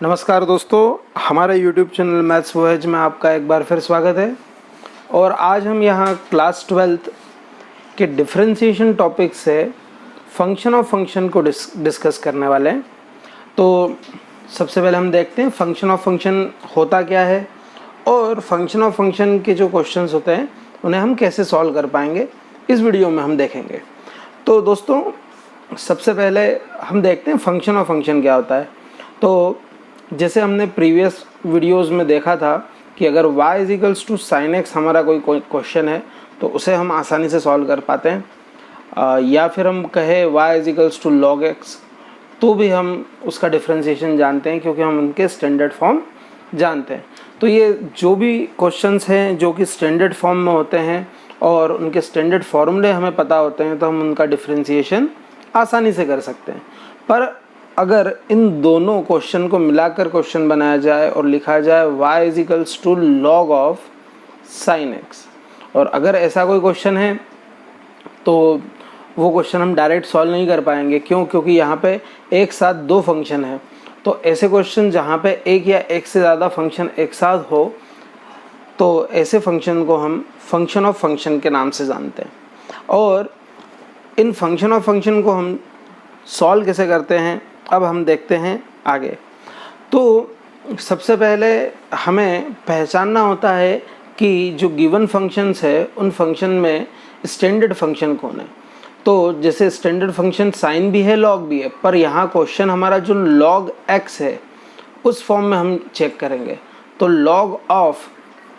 नमस्कार दोस्तों, हमारे YouTube चैनल मैथ्स वॉयज में आपका एक बार फिर स्वागत है। और आज हम यहाँ क्लास 12th के डिफरेंशिएशन टॉपिक से फंक्शन ऑफ फंक्शन को डिस्कस करने वाले हैं। तो सबसे पहले हम देखते हैं फंक्शन ऑफ फंक्शन होता क्या है और फंक्शन ऑफ फंक्शन के जो क्वेश्चंस होते हैं उन्हें हम कैसे सॉल्व कर पाएंगे, इस वीडियो में हम देखेंगे। तो दोस्तों सबसे पहले हम देखते हैं फंक्शन ऑफ फंक्शन क्या होता है। तो जैसे हमने प्रीवियस वीडियोस में देखा था कि अगर y is equals to sine x हमारा कोई क्वेश्चन है तो उसे हम आसानी से सॉल्व कर पाते हैं, या फिर हम कहें y is equals to log x तो भी हम उसका डिफरेंशिएशन जानते हैं क्योंकि हम उनके स्टैंडर्ड फॉर्म जानते हैं। तो ये जो भी क्वेश्चंस हैं जो कि स्टैंडर्ड फॉर्म में होते हैं और उनके स्टैंडर्ड फॉर्मूले हमें पता होते हैं तो हम उनका डिफरेंशिएशन आसानी से कर सकते हैं। पर अगर इन दोनों क्वेश्चन को मिलाकर क्वेश्चन बनाया जाए और लिखा जाए y is equals to log of sine X, और अगर ऐसा कोई क्वेश्चन है तो वो क्वेश्चन हम डायरेक्ट सॉल्व नहीं कर पाएंगे। क्यों? क्योंकि यहाँ पे एक साथ दो फंक्शन हैं। तो ऐसे क्वेश्चन जहाँ पे एक या एक से ज़्यादा फंक्शन एक साथ हो तो ऐसे फंक्शन को हम फंक्शन ऑफ फंक्शन के नाम से जानते हैं। और इन फंक्शन ऑफ फंक्शन को हम सॉल्व कैसे करते हैं अब हम देखते हैं आगे। तो सबसे पहले हमें पहचानना होता है कि जो गिवन फंक्शंस है उन फंक्शन में स्टैंडर्ड फंक्शन कौन है। तो जैसे स्टैंडर्ड फंक्शन साइन भी है, लॉग भी है, पर यहाँ क्वेश्चन हमारा जो लॉग एक्स है उस फॉर्म में हम चेक करेंगे। तो लॉग ऑफ,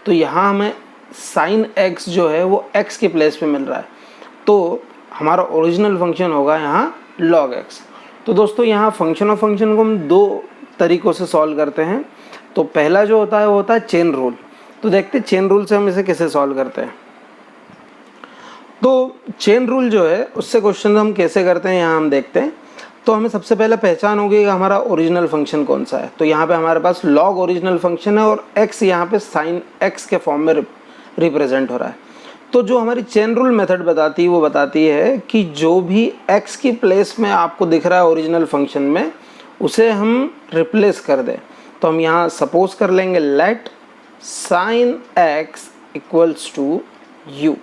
तो यहाँ हमें साइन एक्स जो है वो एक्स के प्लेस पे मिल रहा है, तो हमारा ओरिजिनल फंक्शन होगा यहाँ लॉग एक्स। तो दोस्तों यहाँ फंक्शन ऑफ फंक्शन को हम दो तरीक़ों से सॉल्व करते हैं। तो पहला जो होता है वो होता है चेन रूल। तो देखते हैं चेन रूल से हम इसे कैसे सॉल्व करते हैं। तो चेन रूल जो है उससे क्वेश्चन हम कैसे करते हैं यहाँ हम देखते हैं। तो हमें सबसे पहले पहचान होगी कि हमारा ओरिजिनल फंक्शन कौन सा है। तो यहाँ पे हमारे पास लॉग ओरिजिनल फंक्शन है और एक्स यहाँ पे साइन एक्स के फॉर्म में रिप्रेजेंट हो रहा है। तो जो हमारी चेन रूल मेथड बताती है वो बताती है कि जो भी x की प्लेस में आपको दिख रहा है ओरिजिनल फंक्शन में उसे हम रिप्लेस कर दें। तो हम यहाँ सपोज कर लेंगे let sine x equals to u।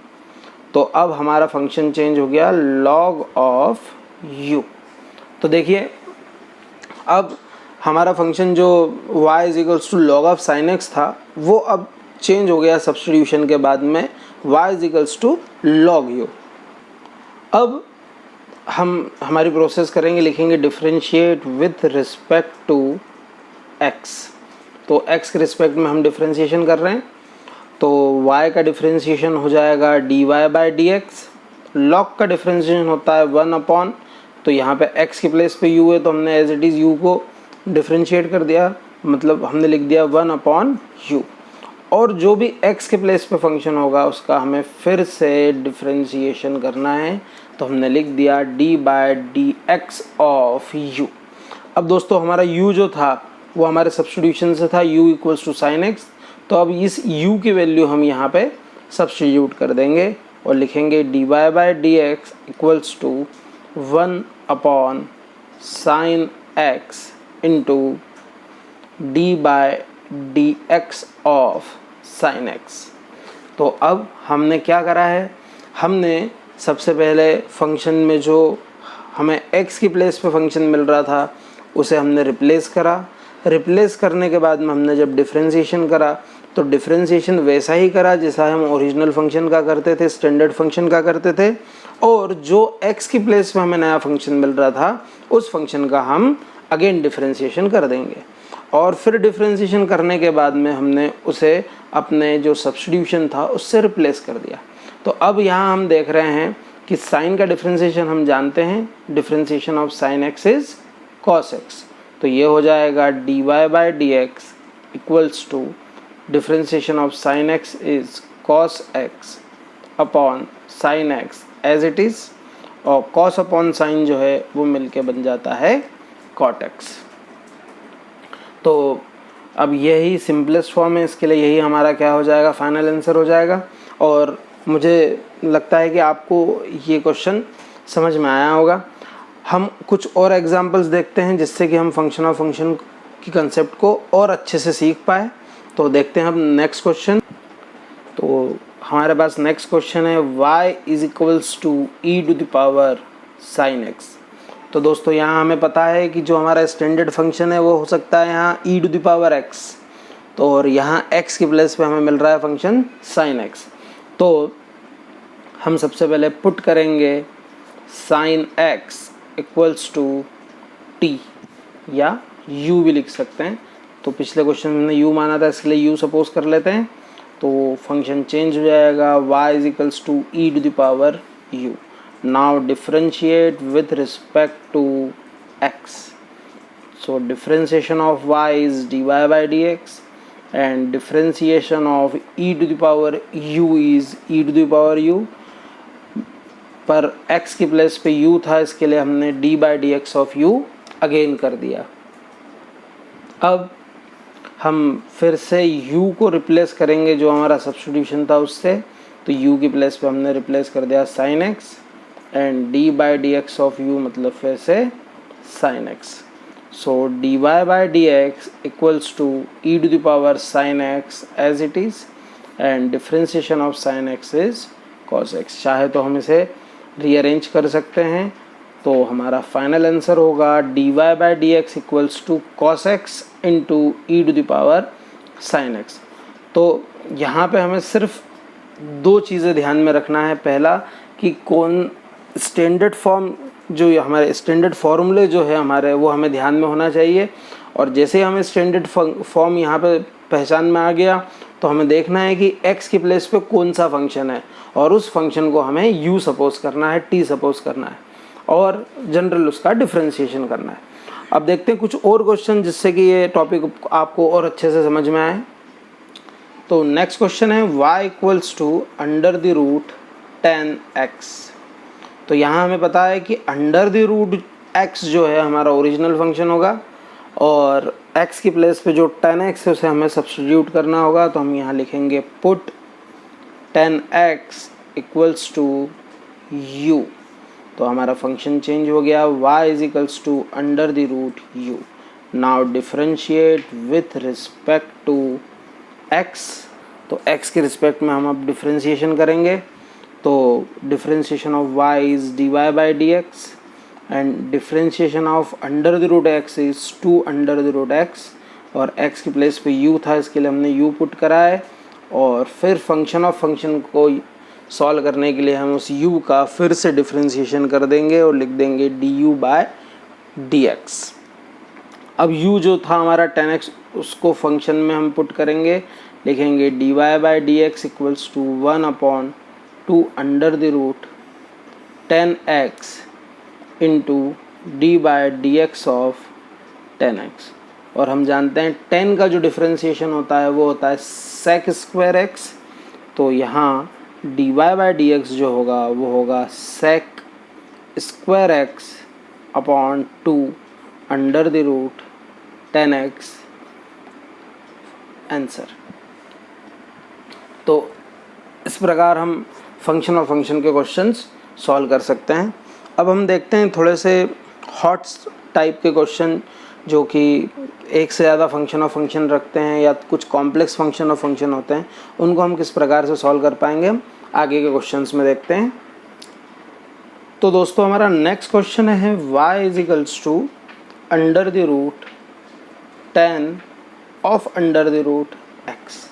तो अब हमारा फंक्शन चेंज हो गया log ऑफ u। तो देखिए अब हमारा फंक्शन जो y equals to log of sine x था वो अब चेंज हो गया सब्स्टिट्यूशन के बाद में y equals to log u। अब हम हमारी प्रोसेस करेंगे, लिखेंगे differentiate with respect to x। तो x के रिस्पेक्ट में हम डिफरेंशिएशन कर रहे हैं, तो y का डिफरेंशिएशन हो जाएगा dy by D x. Log का डिफरेंशिएशन होता है 1 अपॉन, तो यहाँ पे x की प्लेस पे u है तो हमने एज इट इज़ u को डिफरेंशिएट कर दिया, मतलब हमने लिख दिया 1 अपॉन u। और जो भी x के प्लेस पे फंक्शन होगा उसका हमें फिर से डिफरेंशिएशन करना है, तो हमने लिख दिया d by D x of u। अब दोस्तों हमारा u जो था वो हमारे सब्स्टिट्यूशन से था u equals to sine x. तो अब इस u की वैल्यू हम यहाँ पे सब्स्टिट्यूट कर देंगे और लिखेंगे dy by D x equals to 1 upon sine x into d by D x of sine x. तो अब हमने क्या करा है, हमने सबसे पहले फंक्शन में जो हमें x की प्लेस पे फंक्शन मिल रहा था उसे हमने रिप्लेस करा। रिप्लेस करने के बाद में हमने जब डिफरेंशिएशन करा तो डिफरेंशिएशन वैसा ही करा जैसा हम ओरिजिनल फंक्शन का करते थे, स्टैंडर्ड फंक्शन का करते थे। और जो x की प्लेस पे हमें नया फंक्शन मिल रहा था उस फंक्शन का हम अगेन डिफरेंशिएशन कर देंगे। और फिर डिफरेंशिएशन करने के बाद में हमने उसे अपने जो सब्स्टिट्यूशन था उससे रिप्लेस कर दिया। तो अब यहाँ हम देख रहे हैं कि साइन का डिफरेंशिएशन हम जानते हैं, differentiation of sine x is cos x. तो ये हो जाएगा dy by D x equals to differentiation of sine x is cos x upon sine x as it is, और कॉस अपॉन साइन जो है वो मिलके बन जाता है कॉट एक्स। तो अब यही सिंपलेस्ट फॉर्म है, इसके लिए यही हमारा क्या हो जाएगा, फाइनल आंसर हो जाएगा। और मुझे लगता है कि आपको ये क्वेश्चन समझ में आया होगा। हम कुछ और एग्जांपल्स देखते हैं जिससे कि हम फंक्शन ऑफ फंक्शन की कंसेप्ट को और अच्छे से सीख पाए। तो देखते हैं हम नेक्स्ट क्वेश्चन। तो हमारे पास नेक्स्ट क्वेश्चन है y is equals to e to the power sine x. तो दोस्तों यहाँ हमें पता है कि जो हमारा स्टैंडर्ड फंक्शन है वो हो सकता है यहाँ ई टू द पावर एक्स, तो और यहाँ x की प्लेस पे हमें मिल रहा है फंक्शन साइन एक्स। तो हम सबसे पहले पुट करेंगे sine x equals to t, या u भी लिख सकते हैं। तो पिछले क्वेश्चन में हमने u माना था, इसलिए u सपोज कर लेते हैं। तो फंक्शन चेंज हो जाएगा y is equals to e to the power u। Now differentiate with respect to x। So differentiation of y is dy by dx and differentiation of e to the power u is e to the power u। पर x की place पे u था, इसके लिए हमने d by dx of u again कर दिया। अब हम फिर से u को रिप्लेस करेंगे जो हमारा सब्स्टिट्यूशन था उससे। तो u की प्लेस पे हमने रिप्लेस कर दिया sin x and d by dx of u मतलब फिर से sin x। So dy by dx equals to e to the power sin x as it is and differentiation of sin x is cos x। चाहे तो हम इसे rearrange कर सकते हैं, तो हमारा फाइनल आंसर होगा dy by dx equals to cos x into e to the power sin x। तो यहाँ पे हमें सिर्फ दो चीज़ें ध्यान में रखना है। पहला कि कौन स्टैंडर्ड फॉर्म, जो हमारे स्टैंडर्ड फॉर्मूले जो है हमारे, वो हमें ध्यान में होना चाहिए। और जैसे ही हमें स्टैंडर्ड फॉर्म यहाँ पे पहचान में आ गया, तो हमें देखना है कि x की प्लेस पे कौन सा फंक्शन है और उस फंक्शन को हमें u सपोज करना है, t सपोज करना है और जनरल उसका डिफरेंशिएशन करना है। अब देखते हैं कुछ और क्वेश्चन जिससे कि ये टॉपिक आपको और अच्छे से समझ में आए। तो नेक्स्ट क्वेश्चन है y equals to under the root 10x। तो यहाँ हमें पता है कि अंडर द रूट x जो है हमारा ओरिजिनल फंक्शन होगा और x की प्लेस पे जो 10x है उसे हमें सब्स्टिट्यूट करना होगा। तो हम यहाँ लिखेंगे put 10x equals to u। तो हमारा फंक्शन चेंज हो गया, y is equals to under the root u। Now differentiate with respect to x। तो x के रिस्पेक्ट में हम अब डिफरेंशिएशन करेंगे। तो differentiation of y is dy by dx and differentiation of under the root x is 2 under the root x और x की place पे u था, इसके लिए हमने u पुट करा है। और फिर फंक्शन ऑफ फंक्शन को सॉल्व करने के लिए हम उस u का फिर से डिफरेंशिएशन कर देंगे और लिख देंगे du by dx। अब u जो था हमारा 10x उसको फंक्शन में हम पुट करेंगे, लिखेंगे dy by dx equals to 1/2 under the root 10x into d by d x of 10x। और हम जानते हैं 10 का जो डिफरेंशिएशन होता है वो होता है sec स्क्वायर x। तो यहाँ dy बाय डी एक्स जो होगा वो होगा sec square x upon 2 under the root 10x answer. तो इस प्रकार हम फंक्शन और फंक्शन के क्वेश्चंस सॉल्व कर सकते हैं। अब हम देखते हैं थोड़े से हॉट टाइप के क्वेश्चन जो कि एक से ज़्यादा फंक्शन और फंक्शन रखते हैं या कुछ कॉम्प्लेक्स फंक्शन और फंक्शन होते हैं, उनको हम किस प्रकार से सॉल्व कर पाएंगे हम आगे के क्वेश्चंस में देखते हैं। तो दोस्तों हमारा नेक्स्ट क्वेश्चन है y is equals to under the root 10 of under the root x।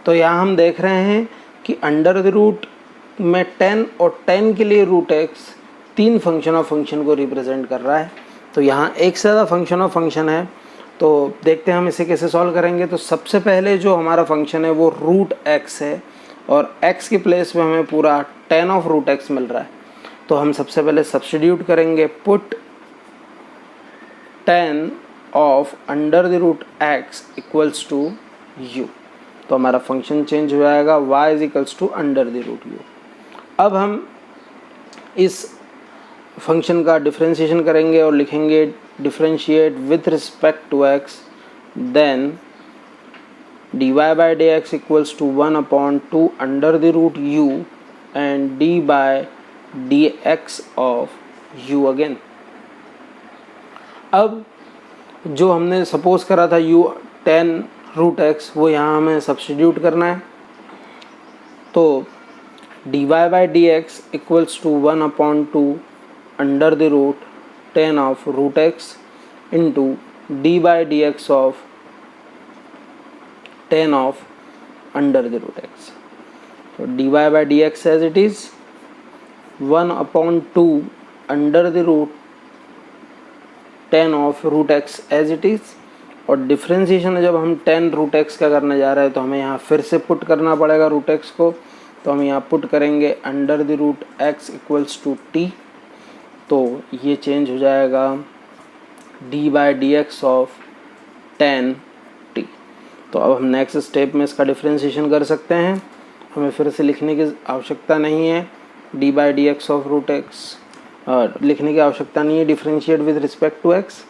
तो यहाँ हम देख रहे हैं कि अंडर द रूट में 10 और 10 के लिए रूट x तीन फंक्शन और फंक्शन को रिप्रेजेंट कर रहा है। तो यहाँ एक से ज़्यादा फंक्शन और फंक्शन है, तो देखते हैं हम इसे कैसे सॉल्व करेंगे। तो सबसे पहले जो हमारा फंक्शन है वो रूट x है और x की प्लेस में हमें पूरा 10 ऑफ रूट x मिल रहा है। तो हम सबसे पहले सब्स्टिट्यूट करेंगे, put 10 of under the root x equals to u। तो हमारा फंक्शन चेंज हो जाएगा, y is equals to under the root u। अब हम इस फंक्शन का डिफरेंशिएशन करेंगे और लिखेंगे differentiate with respect to x, then dy by d x equals to 1/2 under the root u and d by dx of u again. अब जो हमने सपोज करा था u tan रूट एक्स वो यहाँ हमें सब्स्टिट्यूट करना है। तो dy by D x equals to 1/2 under the root tan of root x into d by D x of tan of under the root x. तो dy by D x as it is 1/2 under the root tan of root x as it is, और differentiation जब हम tan root x का करने जा रहे हैं तो हमें यहाँ फिर से पुट करना पड़ेगा रूट एक्स को। तो हम यहाँ पुट करेंगे under the root x equals to t. तो ये चेंज हो जाएगा d by D x of tan t. तो अब हम नेक्स्ट स्टेप में इसका डिफ्रेंशिएशन कर सकते हैं, हमें फिर से लिखने की आवश्यकता नहीं है। D by D x of root x लिखने की आवश्यकता नहीं है, differentiate with respect to x.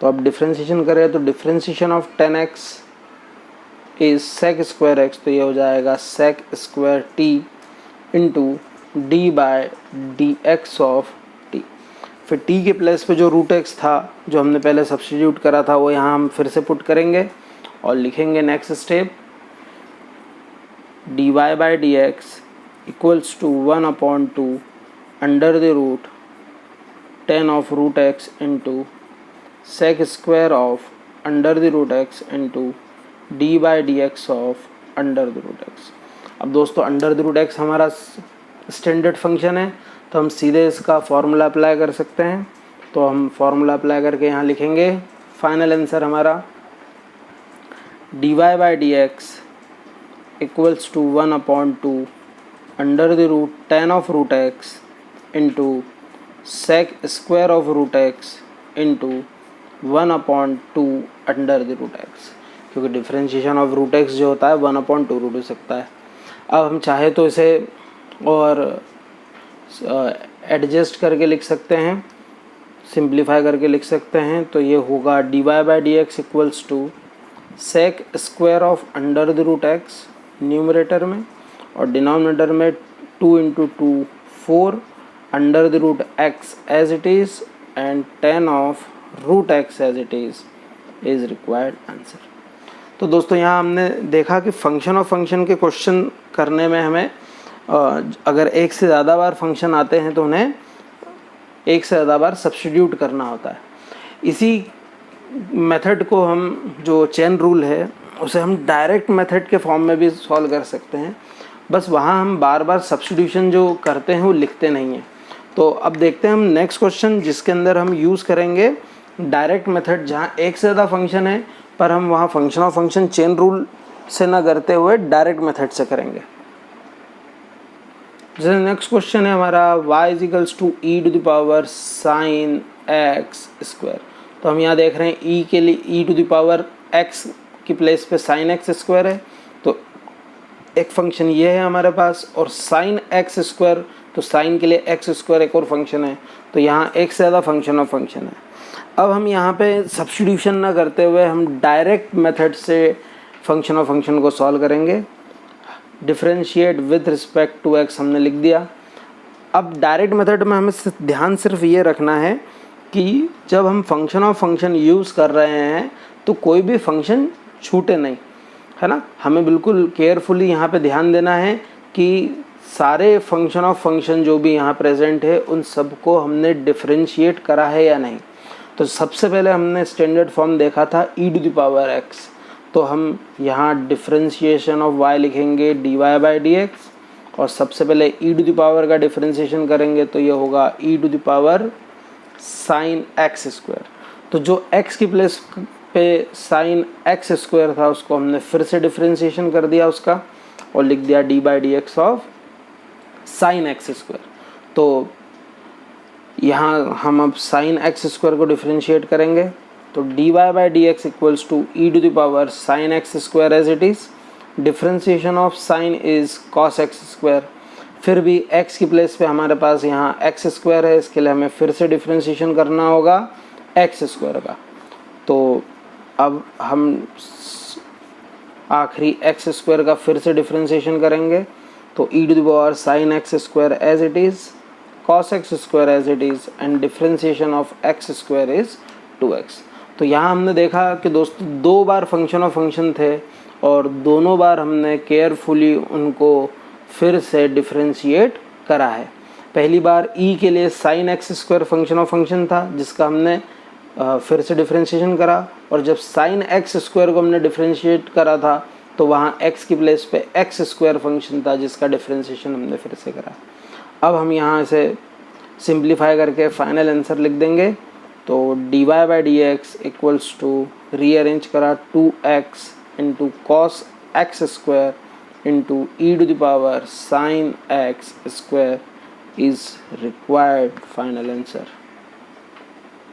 तो अब डिफ्रेंशिएशन करें तो differentiation of tan x is sec square x, तो ये हो जाएगा sec square t into d by D x of t. फिर t के प्लेस पे जो रूट एक्स था जो हमने पहले सब्स्टिट्यूट करा था वो यहाँ हम फिर से पुट करेंगे और लिखेंगे next step d Y by D x equals to 1/2 under the root tan of root x into sec square of under the root x into d by D x of under the root x. अब दोस्तों under the root x हमारा standard function है, तो हम सीधे इसका formula apply कर सकते हैं। तो हम फॉर्मूला अप्लाई करके यहाँ लिखेंगे फाइनल आंसर हमारा d Y by D x equals to 1/2 under the root tan of root x into sec square of root x into 1/2 under the root x, क्योंकि डिफ्रेंशिएशन ऑफ रूट एक्स जो होता है 1/2 root हो सकता है। अब हम चाहे तो इसे और एडजस्ट करके लिख सकते हैं, सिंप्लीफाई करके लिख सकते हैं। तो ये होगा d Y by D x equals to sec square of under the root x numerator में, और डिनोमिनेटर में 2 × 2 4 under the root x as it is and tan of root x as it is required answer. तो दोस्तों यहाँ हमने देखा कि function of function के क्वेश्चन करने में हमें अगर एक से ज़्यादा बार फंक्शन आते हैं तो उन्हें एक से ज़्यादा बार सब्स्टिट्यूट करना होता है। इसी मेथड को हम जो चेन रूल है उसे हम डायरेक्ट मेथड के फॉर्म में भी सॉल्व कर सकते हैं, बस वहाँ हम बार बार सब्स्टिट्यूशन जो करते हैं वो लिखते नहीं हैं। तो अब देखते हैं हम नेक्स्ट क्वेश्चन जिसके अंदर हम यूज़ करेंगे डायरेक्ट मेथड, जहाँ एक से ज़्यादा फंक्शन है पर हम वहाँ function of function chain rule से ना करते हुए डायरेक्ट मेथड से करेंगे। जैसे नेक्स्ट क्वेश्चन है हमारा y equals to e to the power sine x square. तो हम यहाँ देख रहे हैं e के लिए e to the power x की प्लेस पे साइन एक्स स्क्वायर है, तो एक फंक्शन ये है हमारे पास, और साइन एक्स स्क्वायर तो साइन के लिए एक्स स्क्वायर एक और फंक्शन है, तो यहाँ एक से ज़्यादा फंक्शन ऑफ फंक्शन है। अब हम यहाँ पे सब्स्टिट्यूशन ना करते हुए हम डायरेक्ट मेथड से फंक्शन ऑफ फंक्शन को सॉल्व करेंगे। Differentiate with respect to x हमने लिख दिया। अब डायरेक्ट मेथड में हमें ध्यान सिर्फ ये रखना है कि जब हम फंक्शन ऑफ फंक्शन यूज़ कर रहे हैं तो कोई भी फंक्शन छूटे नहीं, है ना। हमें बिल्कुल केयरफुली यहाँ पे ध्यान देना है कि सारे फंक्शन ऑफ फंक्शन जो भी यहाँ प्रेजेंट है उन सबको हमने डिफरेंशिएट करा है या नहीं। तो सबसे पहले हमने स्टैंडर्ड फॉर्म देखा था E to the power X, तो हम यहाँ डिफरेंशिएशन ऑफ y लिखेंगे D Y by D X, और सबसे पहले ई टू द पावर का डिफरेंशिएशन करेंगे तो ये होगा E to the power sine x square. तो जो x की प्लेस पे साइन एक्स स्क्वायर था उसको हमने फिर से डिफरेंशिएशन कर दिया उसका, और लिख दिया d by D x of sine x square. तो यहाँ हम अब साइन एक्स स्क्वायर को डिफरेंशिएट करेंगे, तो d Y by D x equals to e to the power sine x square as it is. Differentiation of sine is cos x square. फिर भी x की प्लेस पे हमारे पास यहाँ एक्स स्क्वायर है, इसके लिए हमें फिर से डिफरेंशिएशन करना होगा एक्स स्क्वायर का। तो अब हम आखिरी एक्स स्क्वायर का फिर से डिफरेंशिएशन करेंगे, तो E to the power sine x square as it is, cos x square as it is, and differentiation of X square is 2x। तो यहाँ हमने देखा कि दोस्तों 2 बार फंक्शन ऑफ फंक्शन थे और दोनों बार हमने केयरफुली उनको फिर से डिफरेंशिएट करा है। पहली बार e के लिए sin x square function of function था जिसका हमने फिर से डिफरेंशिएशन करा, और जब sin x स्क्वायर को हमने डिफरेंशिएट करा था तो वहाँ x की प्लेस पे x स्क्वायर फंक्शन था जिसका डिफरेंशिएशन हमने फिर से करा। अब हम यहाँ से सिंप्लीफाई करके फाइनल आंसर लिख देंगे। तो dy by D x equals to rearrange करा 2x into cos x square into e to the power sine x square is required final answer.